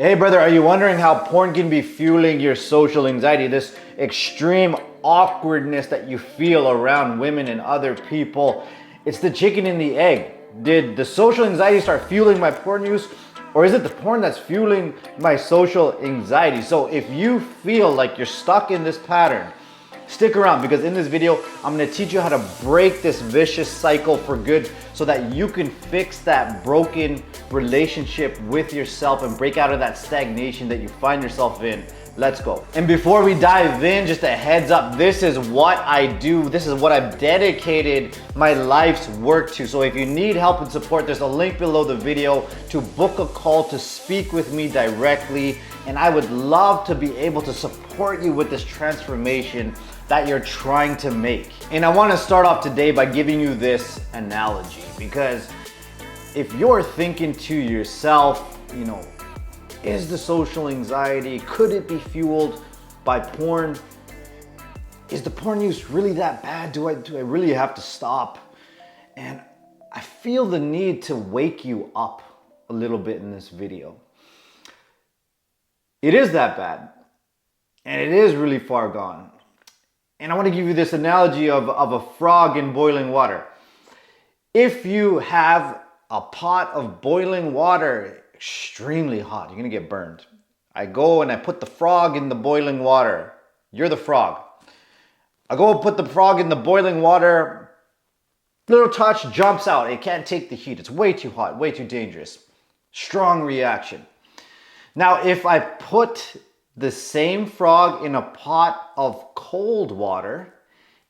Hey brother, are you wondering how porn can be fueling your social anxiety? This extreme awkwardness that you feel around women and other people. It's the chicken and the egg. Did the social anxiety start fueling my porn use? Or is it the porn that's fueling my social anxiety? So if you feel like you're stuck in this pattern, stick around, because in this video, I'm gonna teach you how to break this vicious cycle for good so that you can fix that broken relationship with yourself and break out of that stagnation that you find yourself in. Let's go. And before we dive in, just a heads up, this is what I do. This is what I've dedicated my life's work to. So if you need help and support, there's a link below the video to book a call to speak with me directly. And I would love to be able to support you with this transformation that you're trying to make. And I want to start off today by giving you this analogy, because if you're thinking to yourself, is the social anxiety, could it be fueled by porn? Is the porn use really that bad? Do I really have to stop? And I feel the need to wake you up a little bit in this video. It is that bad, and it is really far gone. And I want to give you this analogy of a frog in boiling water. If you have a pot of boiling water, extremely hot, you're gonna get burned. I go and I put the frog in the boiling water. You're the frog. I go and put the frog in the boiling water. Little touch, jumps out. It can't take the heat. It's way too hot, way too dangerous. Strong reaction. Now, if I put the same frog in a pot of cold water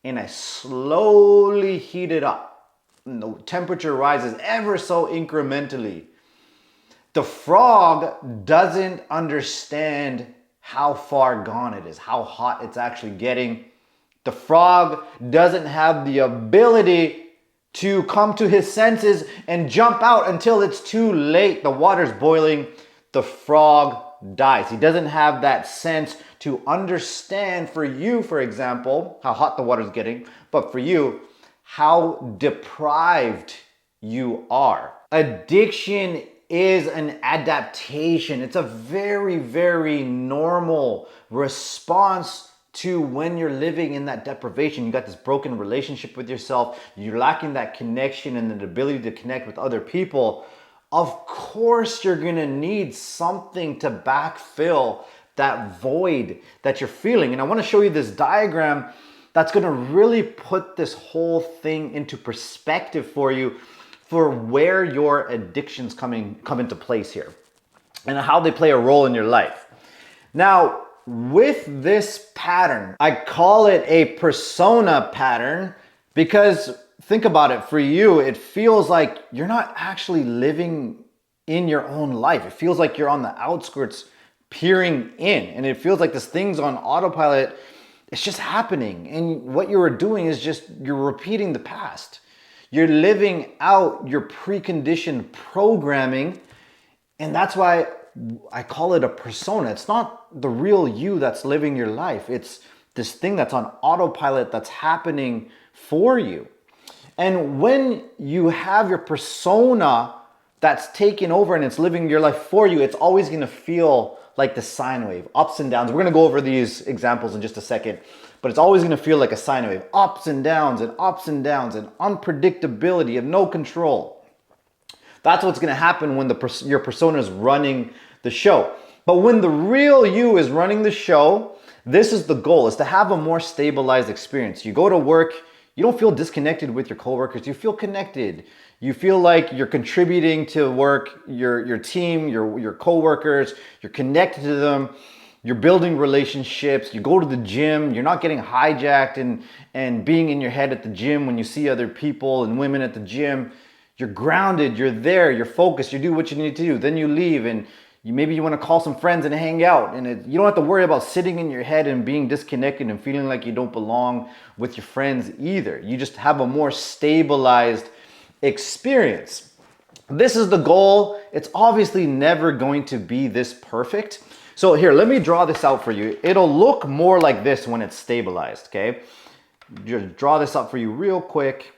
and I slowly heat it up, and the temperature rises ever so incrementally, the frog doesn't understand how far gone it is, how hot it's actually getting. The frog doesn't have the ability to come to his senses and jump out until it's too late. The water's boiling, the frog dies. He doesn't have that sense to understand, for you, for example, how hot the water's getting, but for you, how deprived you are. Addiction is an adaptation. It's a very, very normal response to when you're living in that deprivation. You got this broken relationship with yourself. You're lacking that connection and the ability to connect with other people. Of course, you're gonna need something to backfill that void that you're feeling. And I wanna show you this diagram that's gonna really put this whole thing into perspective for you, for where your addictions come into place here and how they play a role in your life. Now, with this pattern, I call it a persona pattern, because think about it, for you, it feels like you're not actually living in your own life. It feels like you're on the outskirts peering in, and it feels like this thing's on autopilot. It's just happening. And what you were doing is you're repeating the past. You're living out your preconditioned programming. And that's why I call it a persona. It's not the real you that's living your life. It's this thing that's on autopilot that's happening for you. And when you have your persona that's taken over and it's living your life for you, it's always gonna feel like the sine wave, ups and downs. We're gonna go over these examples in just a second, but it's always gonna feel like a sine wave, ups and downs and ups and downs and unpredictability and no control. That's what's gonna happen when your persona is running the show. But when the real you is running the show, this is the goal, is to have a more stabilized experience. You go to work, you don't feel disconnected with your coworkers, you feel connected. You feel like you're contributing to work, your team, your coworkers, you're connected to them, you're building relationships, you go to the gym, you're not getting hijacked and being in your head at the gym when you see other people and women at the gym. You're grounded, you're there, you're focused, you do what you need to do. Then you leave and maybe you want to call some friends and hang out, and you don't have to worry about sitting in your head and being disconnected and feeling like you don't belong with your friends either. You just have a more stabilized experience. This is the goal. It's obviously never going to be this perfect. So here, let me draw this out for you. It'll look more like this when it's stabilized, okay? Just draw this up for you real quick.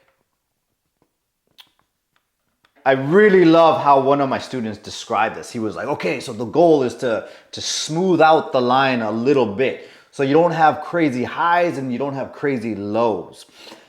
I really love how one of my students described this. He was like, okay, so the goal is to smooth out the line a little bit. So you don't have crazy highs and you don't have crazy lows.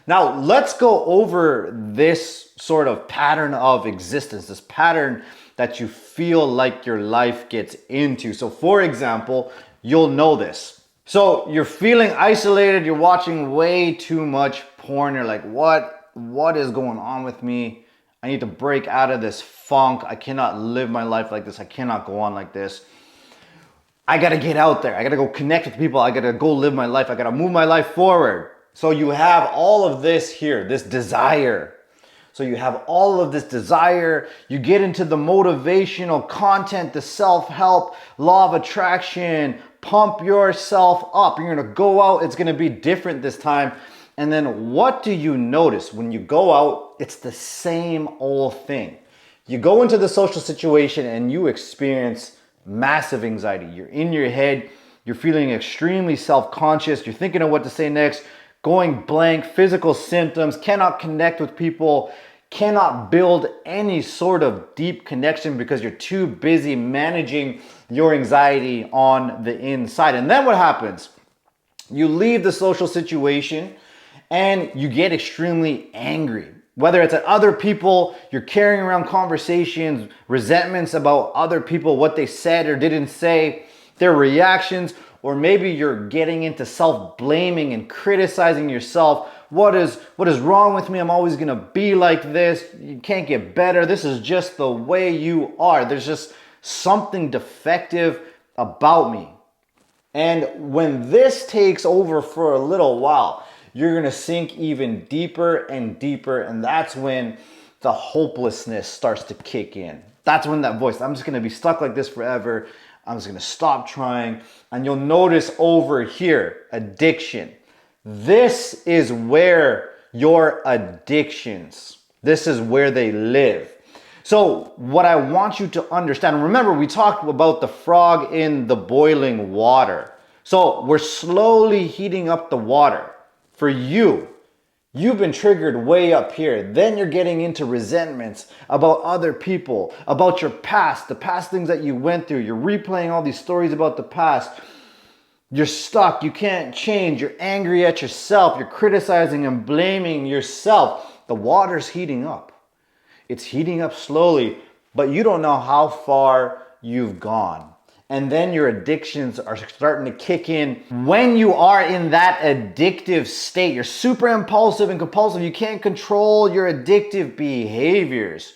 Now, let's go over this sort of pattern of existence, this pattern that you feel like your life gets into. So for example, you'll know this. So you're feeling isolated, you're watching way too much porn. You're like, what is going on with me? I need to break out of this funk. I cannot live my life like this. I cannot go on like this. I gotta get out there. I gotta go connect with people. I gotta go live my life. I gotta move my life forward. So you have all of this here, this desire. So you have all of this desire. You get into the motivational content, the self-help, law of attraction, pump yourself up. You're gonna go out. It's gonna be different this time. And then what do you notice when you go out? It's the same old thing. You go into the social situation and you experience massive anxiety. You're in your head. You're feeling extremely self-conscious. You're thinking of what to say next, going blank, physical symptoms, cannot connect with people, cannot build any sort of deep connection because you're too busy managing your anxiety on the inside. And then what happens? You leave the social situation and you get extremely angry. Whether it's at other people, you're carrying around conversations, resentments about other people, what they said or didn't say, their reactions, or maybe you're getting into self-blaming and criticizing yourself. What is wrong with me? I'm always gonna be like this. You can't get better. This is just the way you are. There's just something defective about me. And when this takes over for a little while, you're gonna sink even deeper and deeper, and that's when the hopelessness starts to kick in. That's when that voice, I'm just gonna be stuck like this forever. I'm just gonna stop trying. And you'll notice over here, addiction. This is where your addictions, this is where they live. So what I want you to understand, remember we talked about the frog in the boiling water. So we're slowly heating up the water. For you, you've been triggered way up here. Then you're getting into resentments about other people, about your past, the past things that you went through. You're replaying all these stories about the past. You're stuck. You can't change. You're angry at yourself. You're criticizing and blaming yourself. The water's heating up. It's heating up slowly, but you don't know how far you've gone. And then your addictions are starting to kick in. When you are in that addictive state, you're super impulsive and compulsive, you can't control your addictive behaviors.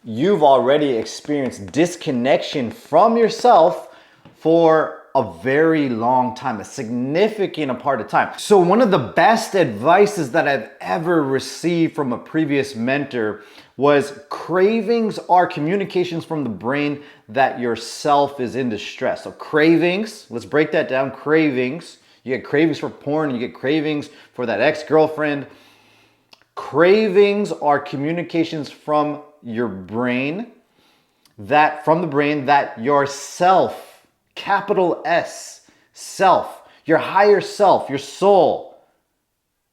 You've already experienced disconnection from yourself for a very long time, a significant part of time. So one of the best advices that I've ever received from a previous mentor was cravings are communications from the brain that yourself is in distress. So cravings, let's break that down. Cravings, you get cravings for porn, you get cravings for that ex-girlfriend. Cravings are communications from your brain that yourself, capital S, self, your higher self, your soul,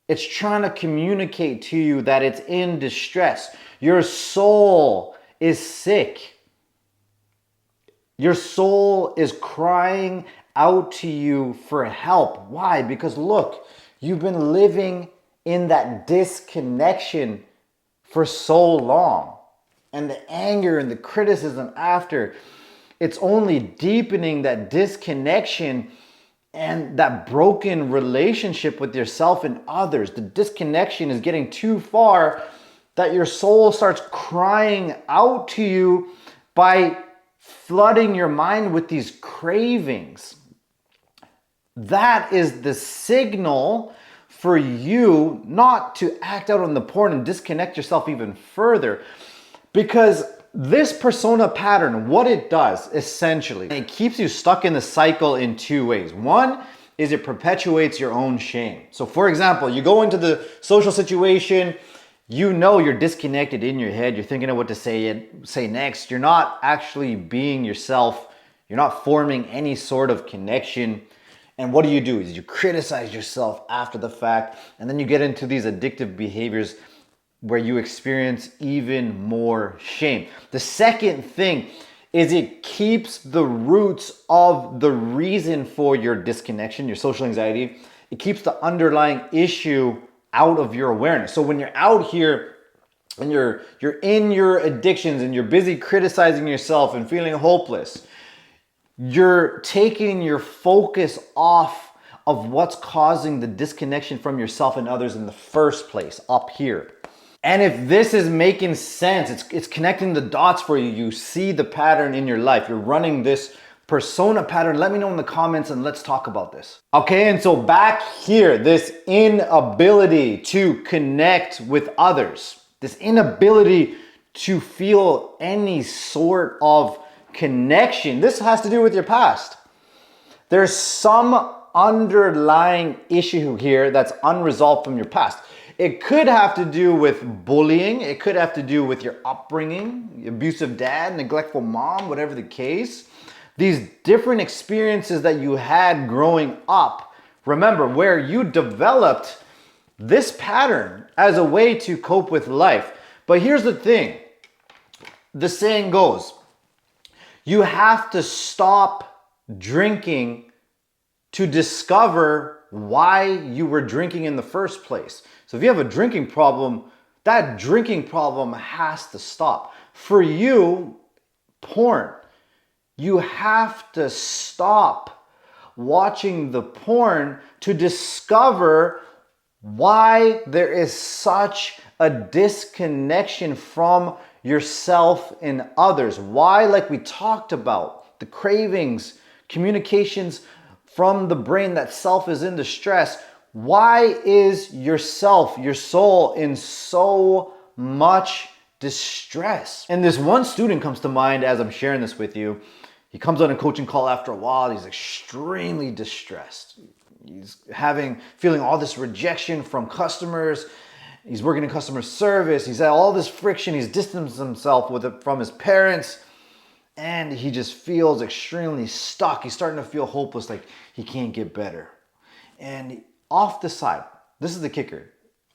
it's trying to communicate to you that it's in distress. Your soul is sick. Your soul is crying out to you for help. Why? Because look, you've been living in that disconnection for so long. And the anger and the criticism after, it's only deepening that disconnection and that broken relationship with yourself and others. The disconnection is getting too far that your soul starts crying out to you by flooding your mind with these cravings. That is the signal for you not to act out on the porn and disconnect yourself even further. Because this persona pattern, what it does essentially, it keeps you stuck in the cycle in two ways. One is it perpetuates your own shame. So for example, you go into the social situation, you know you're disconnected in your head, you're thinking of what to say next, you're not actually being yourself, you're not forming any sort of connection. And what do? Is you criticize yourself after the fact, and then you get into these addictive behaviors where you experience even more shame. The second thing is it keeps the roots of the reason for your disconnection, your social anxiety. It keeps the underlying issue out of your awareness. So when you're out here and you're in your addictions and you're busy criticizing yourself and feeling hopeless, you're taking your focus off of what's causing the disconnection from yourself and others in the first place, up here. And if this is making sense, it's connecting the dots for you, you see the pattern in your life, you're running this persona pattern, let me know in the comments and let's talk about this. Okay, and so back here, this inability to connect with others, this inability to feel any sort of connection, this has to do with your past. There's some underlying issue here that's unresolved from your past. It could have to do with bullying. It could have to do with your upbringing, abusive dad, neglectful mom, whatever the case. These different experiences that you had growing up, remember, where you developed this pattern as a way to cope with life. But here's the thing. The saying goes, you have to stop drinking to discover why you were drinking in the first place. So if you have a drinking problem, that drinking problem has to stop. For you, porn, you have to stop watching the porn to discover why there is such a disconnection from yourself and others. Why, like we talked about, the cravings, communications from the brain, that self is in distress. Why is yourself, your soul, in so much distress? And this one student comes to mind as I'm sharing this with you. He comes on a coaching call after a while. He's extremely distressed. He's feeling all this rejection from customers. He's working in customer service. He's had all this friction. He's distanced himself from his parents. And he just feels extremely stuck. He's starting to feel hopeless, like he can't get better. And off the side, this is the kicker.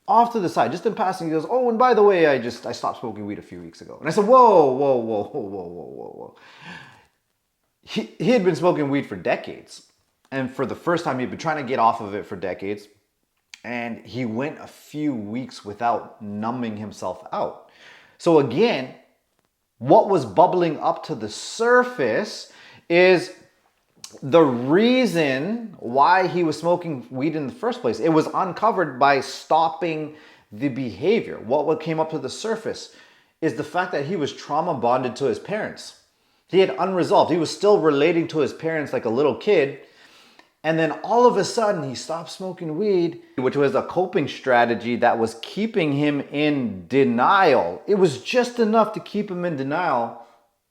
Off to the side, just in passing, he goes, oh, and by the way, I stopped smoking weed a few weeks ago. And I said, whoa. He had been smoking weed for decades. And for the first time, he'd been trying to get off of it for decades. And he went a few weeks without numbing himself out. So again, what was bubbling up to the surface is the reason why he was smoking weed in the first place. It was uncovered by stopping the behavior. What came up to the surface is the fact that he was trauma bonded to his parents. He had unresolved. He was still relating to his parents like a little kid. And then all of a sudden he stopped smoking weed, which was a coping strategy that was keeping him in denial. It was just enough to keep him in denial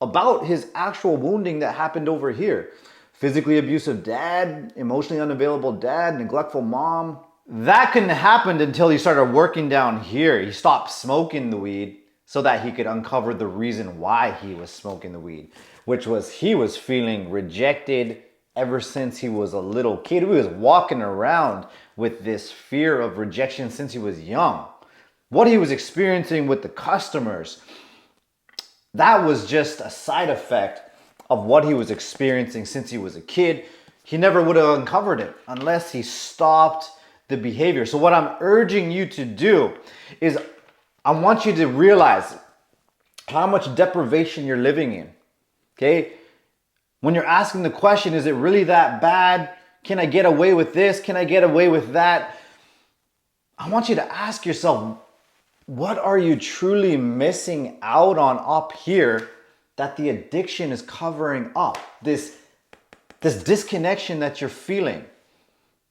about his actual wounding that happened over here. Physically abusive dad, emotionally unavailable dad, neglectful mom. That couldn't happen until he started working down here. He stopped smoking the weed so that he could uncover the reason why he was smoking the weed, which was he was feeling rejected ever since he was a little kid. He was walking around with this fear of rejection since he was young. What he was experiencing with the customers, that was just a side effect of what he was experiencing since he was a kid. He never would have uncovered it unless he stopped the behavior. So what I'm urging you to do is I want you to realize how much deprivation you're living in, okay? When you're asking the question, is it really that bad? Can I get away with this? Can I get away with that? I want you to ask yourself, what are you truly missing out on up here that the addiction is covering up? This disconnection that you're feeling,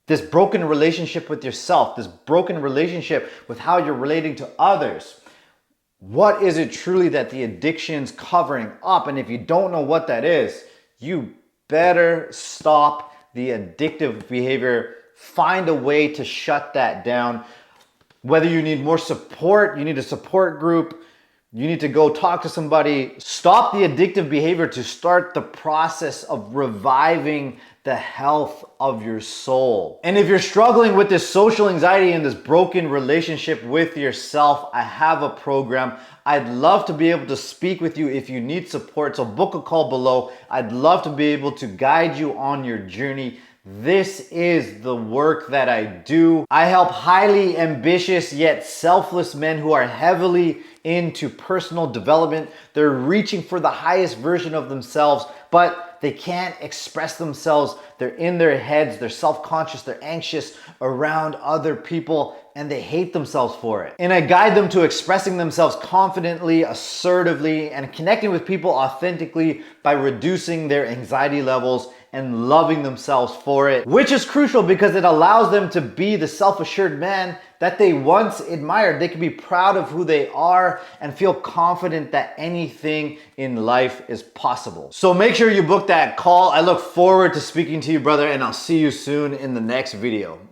this broken relationship with yourself, this broken relationship with how you're relating to others. What is it truly that the addiction's covering up? And if you don't know what that is, you better stop the addictive behavior. Find a way to shut that down. Whether you need more support, you need a support group, You need to go talk to somebody. Stop the addictive behavior to start the process of reviving the health of your soul. And if you're struggling with this social anxiety and this broken relationship with yourself, I have a program. I'd love to be able to speak with you if you need support. So book a call below. I'd love to be able to guide you on your journey. This is the work that I do. I help highly ambitious yet selfless men who are heavily into personal development. They're reaching for the highest version of themselves, but they can't express themselves. They're in their heads, they're self-conscious, they're anxious around other people, and they hate themselves for it. And I guide them to expressing themselves confidently, assertively, and connecting with people authentically by reducing their anxiety levels and loving themselves for it, which is crucial because it allows them to be the self-assured man that they once admired. They can be proud of who they are and feel confident that anything in life is possible. So make sure you book that call. I look forward to speaking to you, brother, and I'll see you soon in the next video.